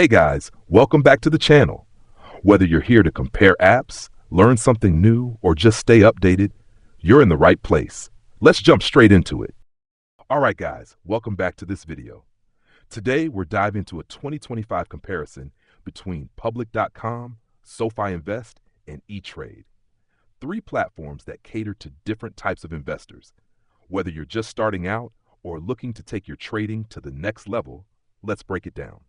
Hey guys, welcome back to the channel. Whether you're here to compare apps, learn something new, or just stay updated, you're in the right place. Let's jump straight into it. Alright guys, welcome back to this video. Today we're diving into a 2025 comparison between Public.com, SoFi Invest, and ETRADE. Three platforms that cater to different types of investors. Whether you're just starting out or looking to take your trading to the next level, let's break it down.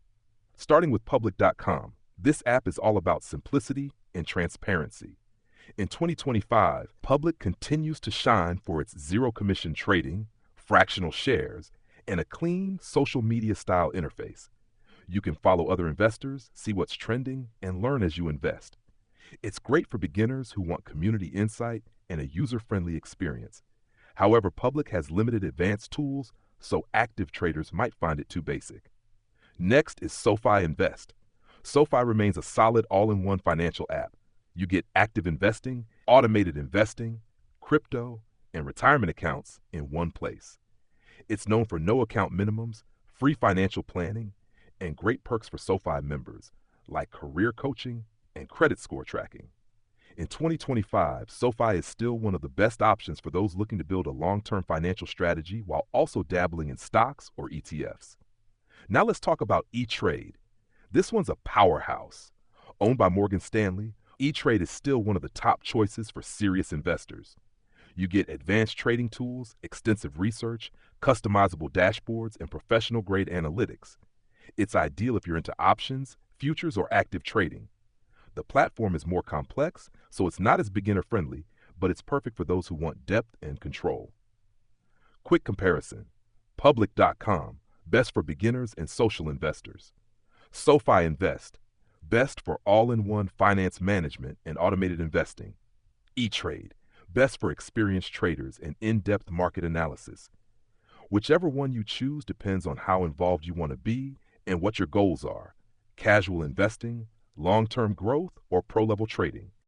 Starting with Public.com, this app is all about simplicity and transparency. In 2025, Public continues to shine for its zero commission trading, fractional shares, and a clean social media style interface. You can follow other investors, see what's trending, and learn as you invest. It's great for beginners who want community insight and a user-friendly experience. However, Public has limited advanced tools, so active traders might find it too basic. Next is SoFi Invest. SoFi remains a solid all-in-one financial app. You get active investing, automated investing, crypto, and retirement accounts in one place. It's known for no account minimums, free financial planning, and great perks for SoFi members, like career coaching and credit score tracking. In 2025, SoFi is still one of the best options for those looking to build a long-term financial strategy while also dabbling in stocks or ETFs. Now let's talk about ETRADE. This one's a powerhouse. Owned by Morgan Stanley, ETRADE is still one of the top choices for serious investors. You get advanced trading tools, extensive research, customizable dashboards, and professional-grade analytics. It's ideal if you're into options, futures, or active trading. The platform is more complex, so it's not as beginner-friendly, but it's perfect for those who want depth and control. Quick comparison. Public.com, best for beginners and social investors. SoFi Invest, best for all-in-one finance management and automated investing. ETRADE, best for experienced traders and in-depth market analysis. Whichever one you choose depends on how involved you want to be and what your goals are: casual investing, long-term growth, or pro-level trading.